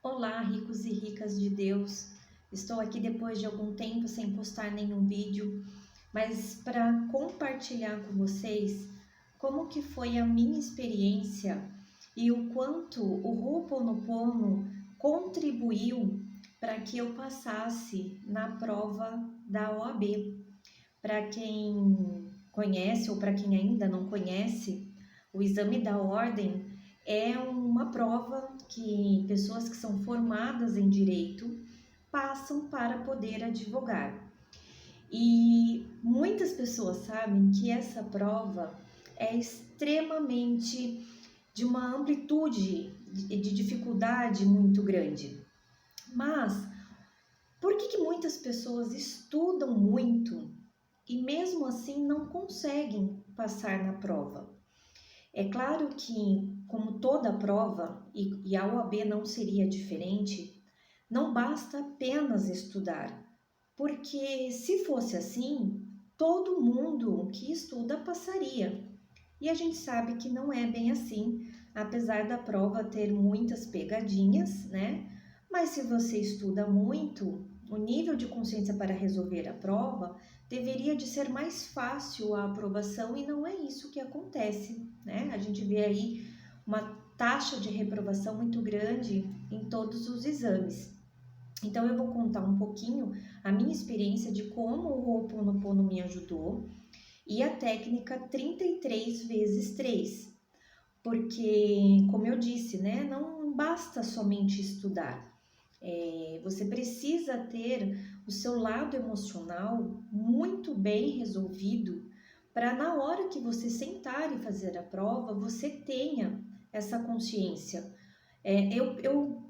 Olá, ricos e ricas de Deus. Estou aqui depois de algum tempo sem postar nenhum vídeo, mas para compartilhar com vocês como que foi a minha experiência e o quanto o Ho'oponopono contribuiu para que eu passasse na prova da OAB. Para quem conhece ou para quem ainda não conhece, o exame da ordem é uma prova que pessoas que são formadas em direito passam para poder advogar. E muitas pessoas sabem que essa prova é extremamente de uma amplitude de dificuldade muito grande. Mas por que muitas pessoas estudam muito e mesmo assim não conseguem passar na prova? É claro que, como toda prova, e a OAB não seria diferente, não basta apenas estudar, porque se fosse assim, todo mundo que estuda passaria. E a gente sabe que não é bem assim, apesar da prova ter muitas pegadinhas, né? Mas se você estuda muito, o nível de consciência para resolver a prova deveria de ser mais fácil a aprovação e não é isso que acontece, né? A gente vê aí uma taxa de reprovação muito grande em todos os exames. Então eu vou contar um pouquinho a minha experiência de como o Ho'oponopono me ajudou e a técnica 33 vezes 3, porque, como eu disse, né, não basta somente estudar. Você precisa ter o seu lado emocional muito bem resolvido para na hora que você sentar e fazer a prova, você tenha essa consciência. Eu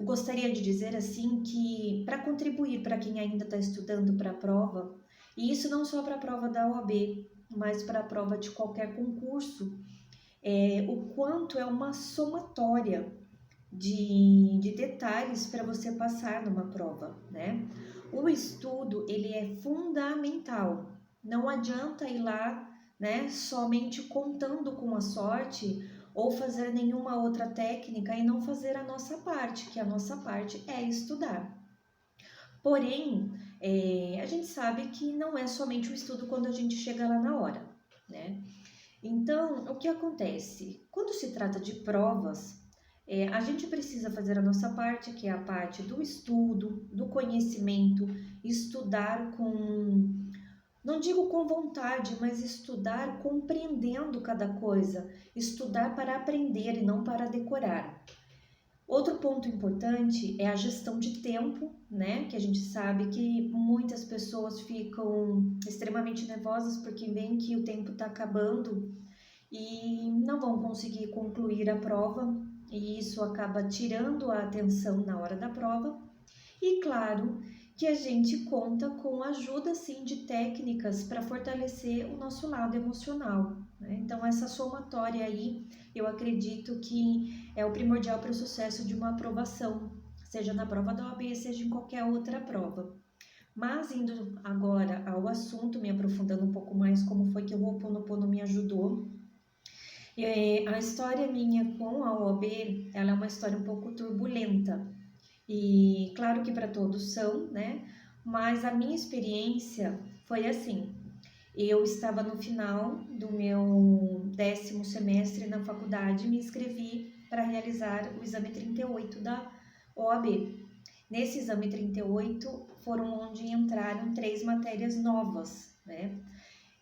gostaria de dizer assim que para contribuir para quem ainda está estudando para a prova, e isso não só para a prova da OAB, mas para a prova de qualquer concurso, o quanto é uma somatória de detalhes para você passar numa prova, né? O estudo, ele é fundamental. Não adianta ir lá, né, somente contando com a sorte ou fazer nenhuma outra técnica e não fazer a nossa parte, que a nossa parte é estudar. Porém, a gente sabe que não é somente o estudo quando a gente chega lá na hora, né? Então, o que acontece? Quando se trata de provas, a gente precisa fazer a nossa parte, que é a parte do estudo, do conhecimento, estudar com, não digo com vontade, mas estudar compreendendo cada coisa, estudar para aprender e não para decorar. Outro ponto importante é a gestão de tempo, né? Que a gente sabe que muitas pessoas ficam extremamente nervosas porque veem que o tempo está acabando e não vão conseguir concluir a prova, e isso acaba tirando a atenção na hora da prova. E claro que a gente conta com a ajuda sim de técnicas para fortalecer o nosso lado emocional, né? Então essa somatória aí, eu acredito que é o primordial para o sucesso de uma aprovação, seja na prova da OAB, seja em qualquer outra prova. Mas indo agora ao assunto, me aprofundando um pouco mais como foi que o Ho'oponopono me ajudou. A história minha com a OAB, ela é uma história um pouco turbulenta. E claro que para todos são, né? Mas a minha experiência foi assim. Eu estava no final do meu 10º semestre na faculdade e me inscrevi para realizar o exame 38 da OAB. Nesse exame 38 foram onde entraram 3 matérias novas, né?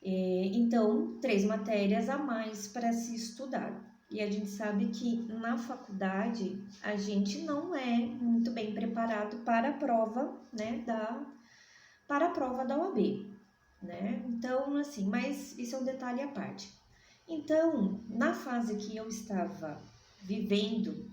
Então, 3 matérias a mais para se estudar. E a gente sabe que na faculdade a gente não é muito bem preparado para a prova, né, para a prova da OAB, né? Então, assim, mas isso é um detalhe à parte. Então, na fase que eu estava vivendo,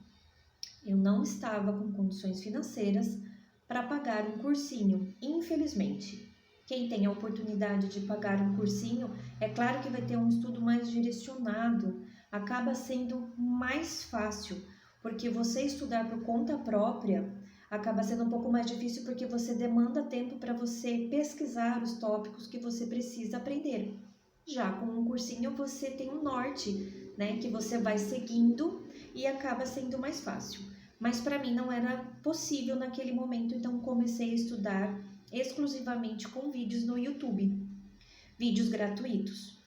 eu não estava com condições financeiras para pagar um cursinho, infelizmente. Quem tem a oportunidade de pagar um cursinho, é claro que vai ter um estudo mais direcionado, acaba sendo mais fácil, porque você estudar por conta própria acaba sendo um pouco mais difícil porque você demanda tempo para você pesquisar os tópicos que você precisa aprender. Já com um cursinho você tem um norte, né, que você vai seguindo e acaba sendo mais fácil. mas para mim não era possível naquele momento, então comecei a estudar exclusivamente com vídeos no YouTube, vídeos gratuitos.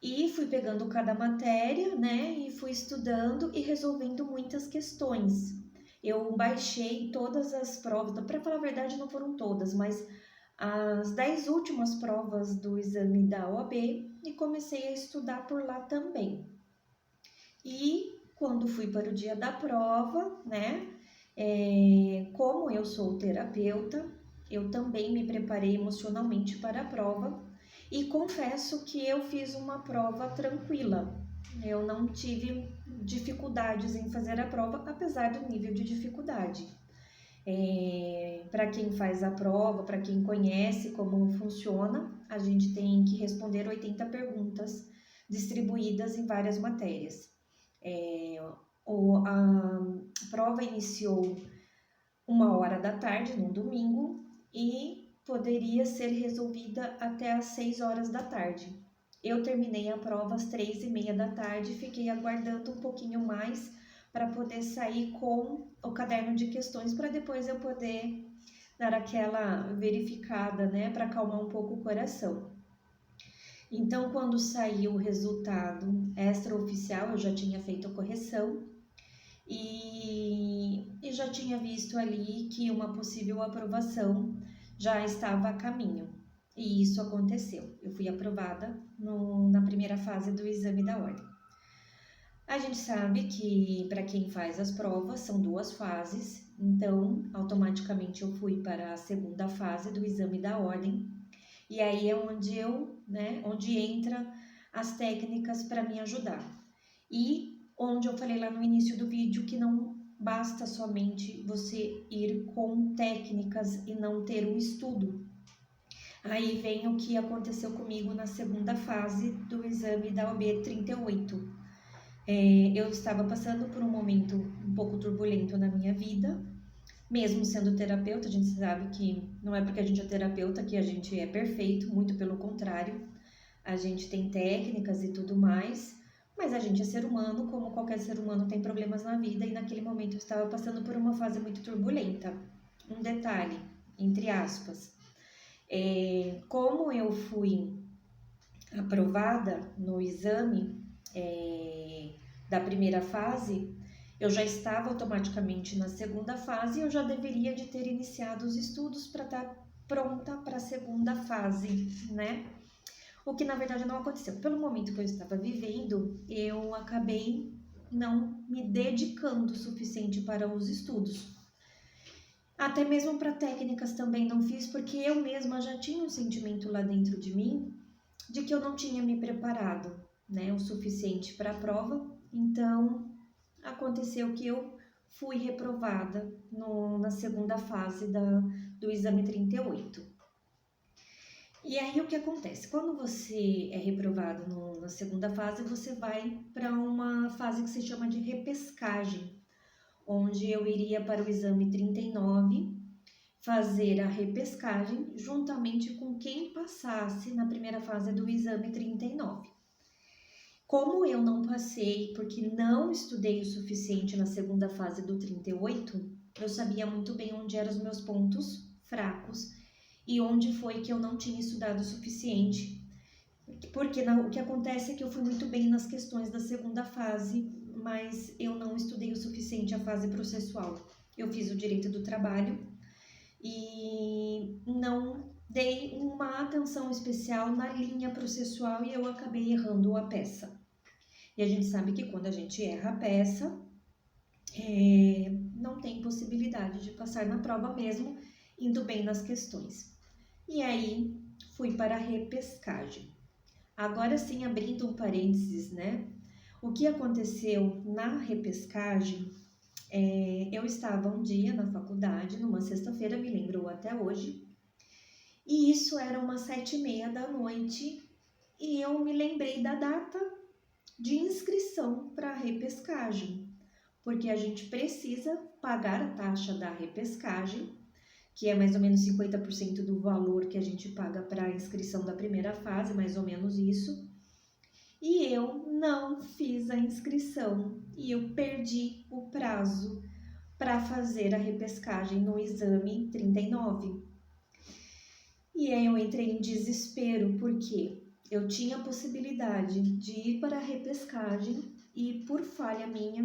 E fui pegando cada matéria, né, e fui estudando e resolvendo muitas questões. Eu baixei todas as provas, para falar a verdade não foram todas, mas as 10 últimas provas do exame da OAB e comecei a estudar por lá também. E quando fui para o dia da prova, né, como eu sou terapeuta, eu também me preparei emocionalmente para a prova e confesso que eu fiz uma prova tranquila. Eu não tive dificuldades em fazer a prova, apesar do nível de dificuldade. Para quem faz a prova, para quem conhece como funciona, a gente tem que responder 80 perguntas distribuídas em várias matérias. A prova iniciou 1h da tarde, no domingo, e poderia ser resolvida até às 6 horas da tarde. Eu terminei a prova às 3h30 da tarde e fiquei aguardando um pouquinho mais para poder sair com o caderno de questões para depois eu poder dar aquela verificada, né, para acalmar um pouco o coração. Então, quando saiu o resultado extraoficial, eu já tinha feito a correção e já tinha visto ali que uma possível aprovação já estava a caminho. E isso aconteceu. Eu fui aprovada na primeira fase do exame da ordem. A gente sabe que para quem faz as provas são 2 fases, então automaticamente eu fui para a segunda fase do exame da ordem. E aí é onde entra as técnicas para me ajudar. E onde eu falei lá no início do vídeo que não basta somente você ir com técnicas e não ter um estudo. Aí vem o que aconteceu comigo na segunda fase do exame da OAB 38. Eu estava passando por um momento um pouco turbulento na minha vida, mesmo sendo terapeuta. A gente sabe que não é porque a gente é terapeuta que a gente é perfeito, muito pelo contrário. A gente tem técnicas e tudo mais, mas a gente é ser humano, como qualquer ser humano tem problemas na vida, e naquele momento eu estava passando por uma fase muito turbulenta. Um detalhe, entre aspas, como eu fui aprovada no exame da primeira fase, eu já estava automaticamente na segunda fase e eu já deveria de ter iniciado os estudos para estar pronta para a segunda fase, né? O que na verdade não aconteceu. Pelo momento que eu estava vivendo, eu acabei não me dedicando o suficiente para os estudos. Até mesmo para técnicas também não fiz, porque eu mesma já tinha um sentimento lá dentro de mim de que eu não tinha me preparado, né, o suficiente para a prova. Então, aconteceu que eu fui reprovada na segunda fase do exame 38. E aí o que acontece? Quando você é reprovado na segunda fase, você vai para uma fase que se chama de repescagem, onde eu iria para o exame 39, fazer a repescagem juntamente com quem passasse na primeira fase do exame 39. Como eu não passei, porque não estudei o suficiente na segunda fase do 38, eu sabia muito bem onde eram os meus pontos fracos e onde foi que eu não tinha estudado o suficiente. Porque o que acontece é que eu fui muito bem nas questões da segunda fase, mas eu não estudei o suficiente a fase processual. Eu fiz o direito do trabalho e não dei uma atenção especial na linha processual e eu acabei errando a peça. E a gente sabe que quando a gente erra a peça, não tem possibilidade de passar na prova mesmo, indo bem nas questões. E aí, fui para a repescagem. Agora sim, abrindo um parênteses, né? O que aconteceu na repescagem, eu estava um dia na faculdade, numa sexta-feira, me lembro até hoje, e isso era umas 7h30 da noite, e eu me lembrei da data de inscrição para a repescagem, porque a gente precisa pagar a taxa da repescagem, que é mais ou menos 50% do valor que a gente paga para a inscrição da primeira fase, mais ou menos isso. E eu não fiz a inscrição e eu perdi o prazo para fazer a repescagem no exame 39. E aí eu entrei em desespero, porque eu tinha a possibilidade de ir para a repescagem e por falha minha,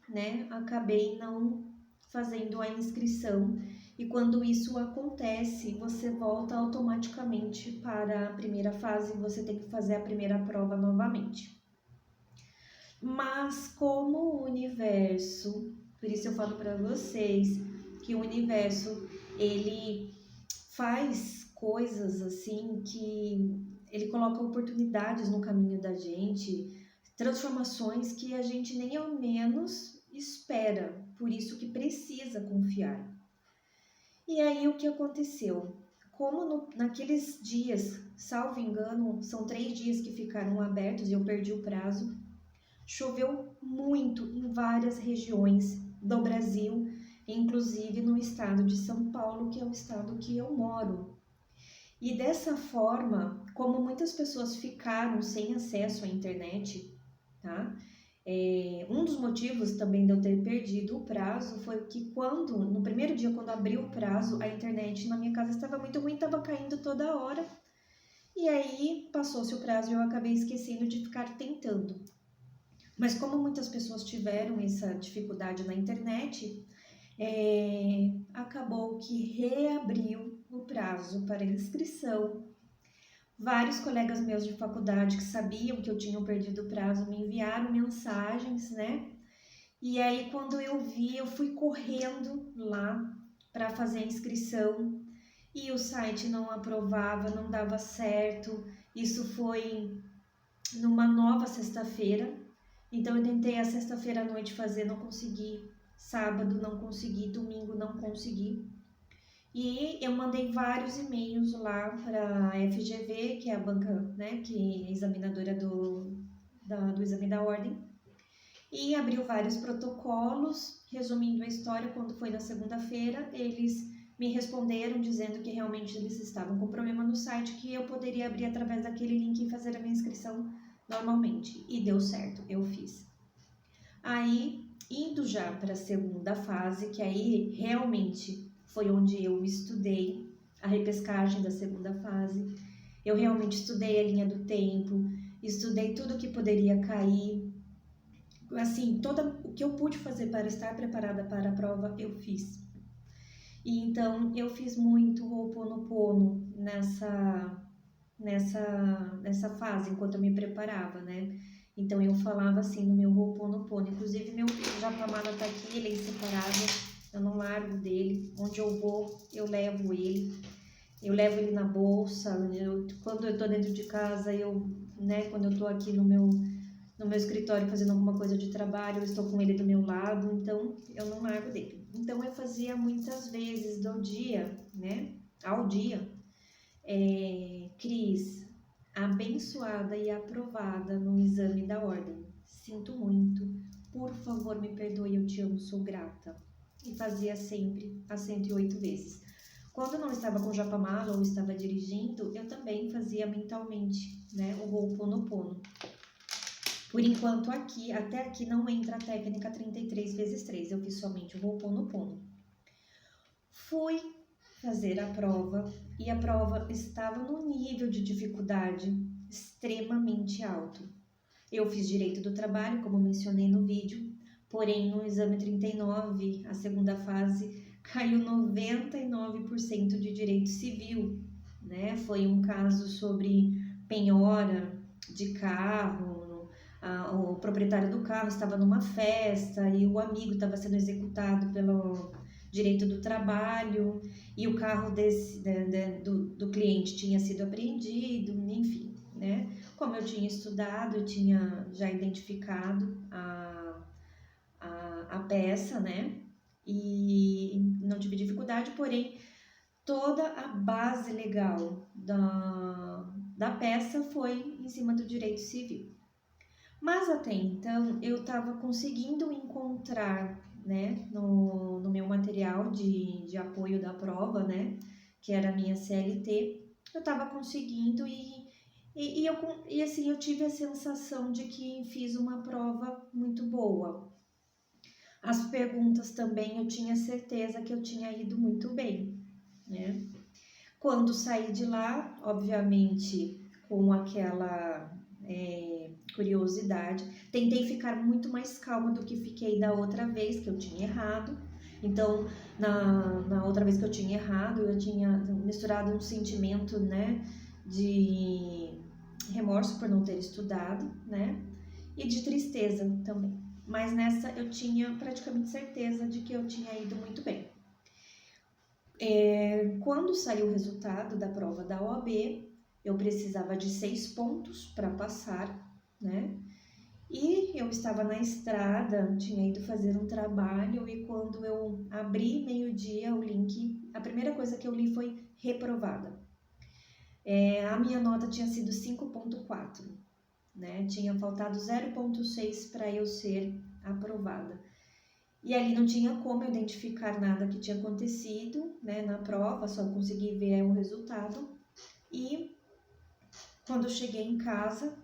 né, acabei não fazendo a inscrição. E quando isso acontece, você volta automaticamente para a primeira fase e você tem que fazer a primeira prova novamente. Mas como o universo, por isso eu falo para vocês que o universo, ele faz coisas assim que ele coloca oportunidades no caminho da gente, transformações que a gente nem ao menos espera, por isso que precisa confiar. E aí o que aconteceu? Como naqueles dias, salvo engano, são 3 dias que ficaram abertos e eu perdi o prazo, choveu muito em várias regiões do Brasil, inclusive no estado de São Paulo, que é o estado que eu moro. E dessa forma, como muitas pessoas ficaram sem acesso à internet, tá? Um dos motivos também de eu ter perdido o prazo foi que no primeiro dia, quando abriu o prazo, a internet na minha casa estava muito ruim, estava caindo toda hora. E aí passou-se o prazo e eu acabei esquecendo de ficar tentando. Mas como muitas pessoas tiveram essa dificuldade na internet, acabou que reabriu o prazo para inscrição. Vários colegas meus de faculdade que sabiam que eu tinha perdido o prazo me enviaram mensagens, né? E aí, quando eu vi, eu fui correndo lá para fazer a inscrição e o site não aprovava, não dava certo. Isso foi numa nova sexta-feira. Então, eu tentei a sexta-feira à noite fazer, não consegui. Sábado, não consegui. Domingo, não consegui. E eu mandei vários e-mails lá para a FGV, que é a banca, né, que é examinadora do exame da ordem, e abriu vários protocolos. Resumindo a história, quando foi na segunda-feira, eles me responderam dizendo que realmente eles estavam com problema no site, que eu poderia abrir através daquele link e fazer a minha inscrição normalmente. E deu certo, eu fiz. Aí, indo já para a segunda fase, que aí realmente foi onde eu estudei a repescagem da segunda fase. Eu realmente estudei a linha do tempo, estudei tudo que poderia cair. Assim, o que eu pude fazer para estar preparada para a prova, eu fiz. E então, eu fiz muito Ho'oponopono nessa fase, enquanto eu me preparava, né? Então, eu falava assim no meu Ho'oponopono. Inclusive, meu Japamala tá aqui, ele é inseparável. Eu não largo dele. Onde eu vou, eu levo ele. Eu levo ele na bolsa. Quando eu tô dentro de casa, quando eu tô aqui no meu escritório fazendo alguma coisa de trabalho, eu estou com ele do meu lado. Então, eu não largo dele. Então, eu fazia muitas vezes ao dia, Cris, abençoada e aprovada no exame da ordem. Sinto muito. Por favor, me perdoe, eu te amo, sou grata. E fazia sempre as 108 vezes. Quando não estava com Japamala ou estava dirigindo, eu também fazia mentalmente, né, o Ho'oponopono. Por enquanto até aqui não entra a técnica 33 vezes 3, eu fiz somente o Ho'oponopono. Fui fazer a prova e a prova estava num nível de dificuldade extremamente alto. Eu fiz direito do trabalho, como mencionei no vídeo, porém no exame 39, a segunda fase, caiu 99% de direito civil, né? Foi um caso sobre penhora de carro, o proprietário do carro estava numa festa e o amigo estava sendo executado pelo direito do trabalho e o carro do cliente tinha sido apreendido, enfim, né? Como eu tinha estudado, eu tinha já identificado a peça, né? E não tive dificuldade, porém, toda a base legal da peça foi em cima do direito civil. Mas até então, eu estava conseguindo encontrar, né, no meu material de apoio da prova, né, que era a minha CLT, eu estava conseguindo e assim, eu tive a sensação de que fiz uma prova muito boa. As perguntas também eu tinha certeza que eu tinha ido muito bem, né? Quando saí de lá, obviamente, com aquela curiosidade, tentei ficar muito mais calma do que fiquei da outra vez que eu tinha errado. Então, na outra vez que eu tinha errado, eu tinha misturado um sentimento, né, de remorso por não ter estudado, né, e de tristeza também. Mas nessa eu tinha praticamente certeza de que eu tinha ido muito bem. Quando saiu o resultado da prova da OAB, eu precisava de 6 pontos para passar, né? E eu estava na estrada, tinha ido fazer um trabalho e quando eu abri meio-dia o link, a primeira coisa que eu li foi reprovada. A minha nota tinha sido 5,4, né? Tinha faltado 0,6 para eu ser aprovada. E ali não tinha como eu identificar nada que tinha acontecido, né, na prova, só consegui ver o resultado. E quando eu cheguei em casa,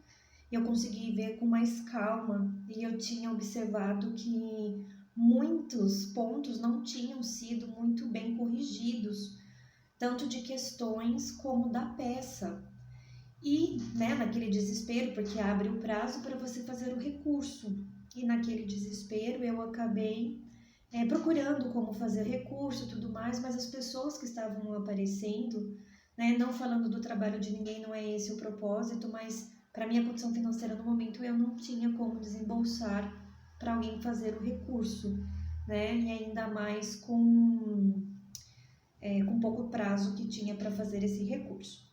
eu consegui ver com mais calma e eu tinha observado que muitos pontos não tinham sido muito bem corrigidos, tanto de questões como da peça. E, né, naquele desespero, porque abre o prazo para você fazer o recurso. E naquele desespero eu acabei procurando como fazer recurso e tudo mais, mas as pessoas que estavam aparecendo, né, não falando do trabalho de ninguém, não é esse o propósito, mas para minha condição financeira no momento eu não tinha como desembolsar para alguém fazer o recurso, né, e ainda mais com pouco prazo que tinha para fazer esse recurso.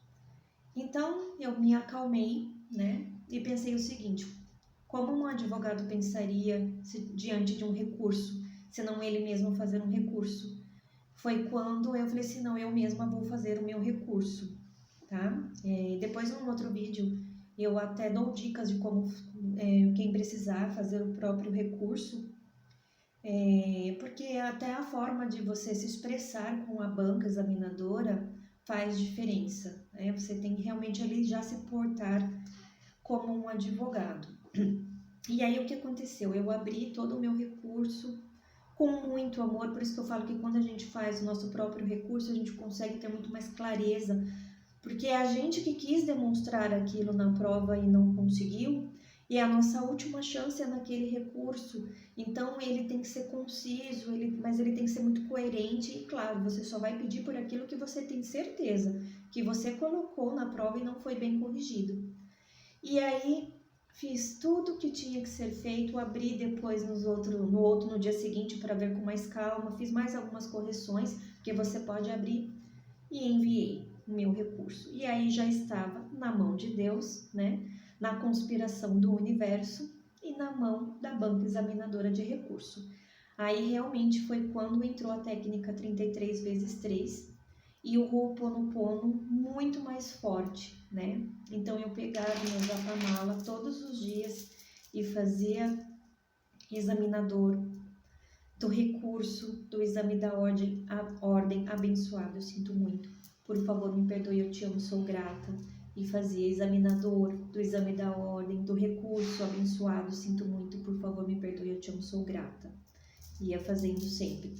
Então eu me acalmei, né, e pensei o seguinte: como um advogado pensaria diante de um recurso, se não ele mesmo fazer um recurso? Foi quando eu falei assim, não, eu mesma vou fazer o meu recurso, tá? Depois, num outro vídeo, eu até dou dicas de como quem precisar fazer o próprio recurso, porque até a forma de você se expressar com a banca examinadora faz diferença, né? Você tem que realmente ali já se portar como um advogado. E aí o que aconteceu? Eu abri todo o meu recurso com muito amor, por isso que eu falo que quando a gente faz o nosso próprio recurso, a gente consegue ter muito mais clareza, porque é a gente que quis demonstrar aquilo na prova e não conseguiu, e a nossa última chance é naquele recurso, então ele tem que ser conciso, mas ele tem que ser muito coerente e claro, você só vai pedir por aquilo que você tem certeza, que você colocou na prova e não foi bem corrigido. E aí fiz tudo o que tinha que ser feito, abri depois no dia seguinte para ver com mais calma, fiz mais algumas correções, que você pode abrir, e enviei o meu recurso. E aí já estava na mão de Deus, né? Na conspiração do universo e na mão da banca examinadora de recurso. Aí realmente foi quando entrou a técnica 33 vezes 3 e o Ho'oponopono muito mais forte, né? Então eu pegava meu japamala todos os dias e fazia examinador do recurso, do exame da ordem abençoado, eu sinto muito. Por favor, me perdoe, eu te amo, sou grata. E fazia examinador do exame da ordem, do recurso abençoado, sinto muito, por favor, me perdoe, eu te amo, sou grata. Ia fazendo sempre.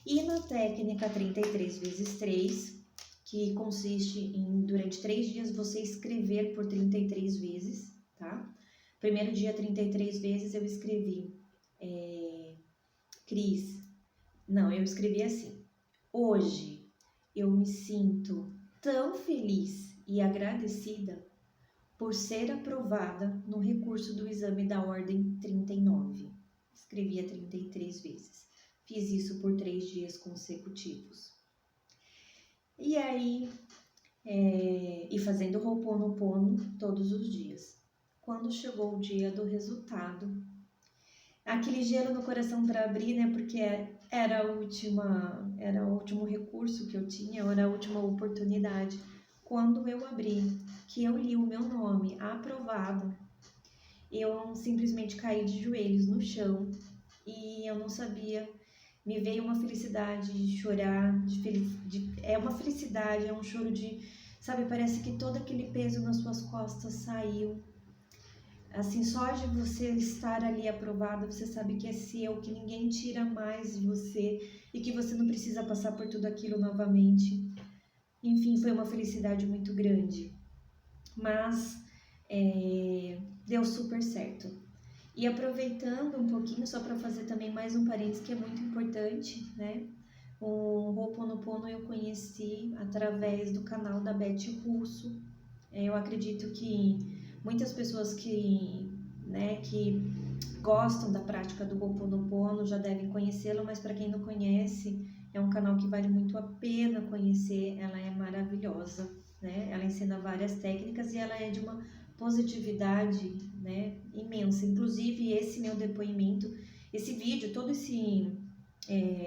E na técnica 33 vezes 3, que consiste em, durante 3 dias, você escrever por 33 vezes, tá? Primeiro dia, 33 vezes, eu escrevi, Cris, não, eu escrevi assim: hoje eu me sinto tão feliz e agradecida por ser aprovada no recurso do exame da ordem 39. Escrevia 33 vezes. Fiz isso por 3 dias consecutivos. E aí, e fazendo Ho'oponopono todos os dias. Quando chegou o dia do resultado, aquele gelo no coração para abrir, né? Porque era o último recurso que eu tinha, era a última oportunidade. Quando eu abri, que eu li o meu nome aprovado, eu simplesmente caí de joelhos no chão e eu não sabia. Me veio uma felicidade de chorar, é uma felicidade, é um choro de, sabe, parece que todo aquele peso nas suas costas saiu. Assim, só de você estar ali aprovada, você sabe que é seu, que ninguém tira mais de você e que você não precisa passar por tudo aquilo novamente. Enfim, foi uma felicidade muito grande, mas deu super certo. E aproveitando um pouquinho, só para fazer também mais um parênteses que é muito importante, né? O Ho'oponopono eu conheci através do canal da Beth Russo. Eu acredito que muitas pessoas que gostam da prática do Ho'oponopono já devem conhecê-lo, mas para quem não conhece, é um canal que vale muito a pena conhecer. Ela é maravilhosa, né? Ela ensina várias técnicas e ela é de uma positividade, né, imensa. Inclusive, esse meu depoimento, esse vídeo,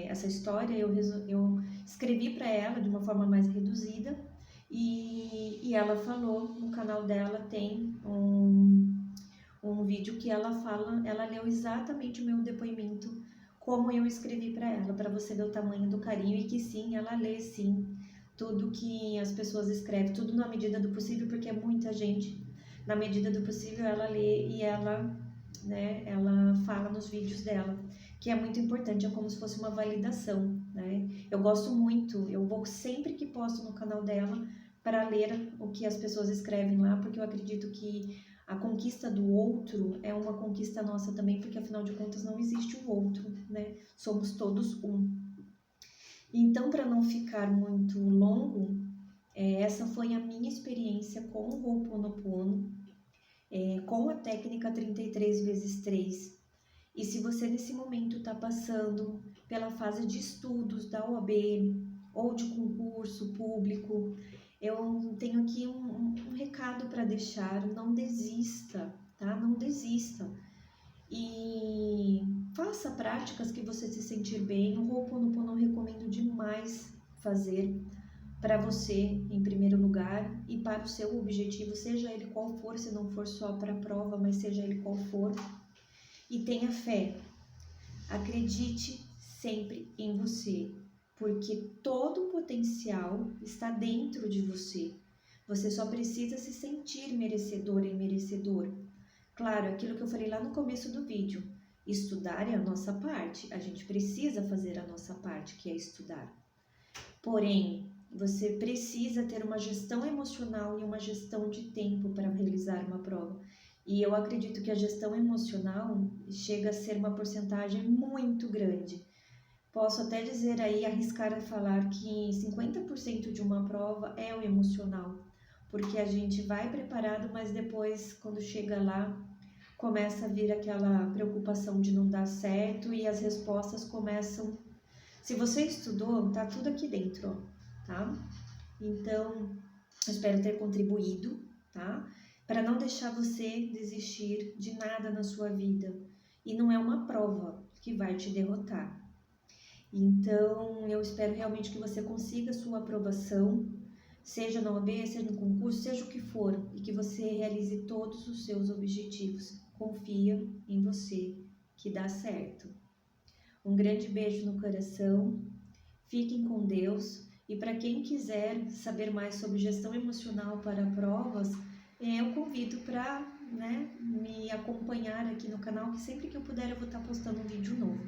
essa história, eu escrevi para ela de uma forma mais reduzida e ela falou, no canal dela tem um vídeo que ela fala, ela leu exatamente o meu depoimento como eu escrevi para você ver o tamanho do carinho e que sim, ela lê sim tudo que as pessoas escrevem, tudo na medida do possível, porque é muita gente. Na medida do possível ela lê e ela fala nos vídeos dela, que é muito importante, é como se fosse uma validação, né? Eu gosto muito, eu vou sempre que posto no canal dela para ler o que as pessoas escrevem lá, porque eu acredito que a conquista do outro é uma conquista nossa também, porque afinal de contas não existe o outro, né? Somos todos um. Então, para não ficar muito longo, essa foi a minha experiência com o Ho'oponopono, com a técnica 33x3. E se você nesse momento está passando pela fase de estudos da OAB ou de concurso público, eu tenho aqui um recado para deixar: não desista, tá? Não desista. E faça práticas que você se sentir bem. O Ho'oponopono eu recomendo demais fazer para você, em primeiro lugar, e para o seu objetivo, seja ele qual for, se não for só para a prova, mas seja ele qual for. E tenha fé. Acredite sempre em você, porque todo o potencial está dentro de você. Você só precisa se sentir merecedor e merecedor. Claro, aquilo que eu falei lá no começo do vídeo, estudar é a nossa parte, a gente precisa fazer a nossa parte, que é estudar. Porém, você precisa ter uma gestão emocional e uma gestão de tempo para realizar uma prova. E eu acredito que a gestão emocional chega a ser uma porcentagem muito grande. Posso até dizer aí, arriscar a falar que 50% de uma prova é o emocional, porque a gente vai preparado, mas depois, quando chega lá, começa a vir aquela preocupação de não dar certo e as respostas começam. Se você estudou, tá tudo aqui dentro, ó, tá? Então, eu espero ter contribuído, tá? Para não deixar você desistir de nada na sua vida. E não é uma prova que vai te derrotar. Então, eu espero realmente que você consiga a sua aprovação, seja na OAB, seja no concurso, seja o que for, e que você realize todos os seus objetivos. Confia em você, que dá certo. Um grande beijo no coração, fiquem com Deus. E para quem quiser saber mais sobre gestão emocional para provas, eu convido para me acompanhar aqui no canal, que sempre que eu puder eu vou estar postando um vídeo novo.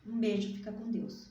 Um beijo, fica com Deus.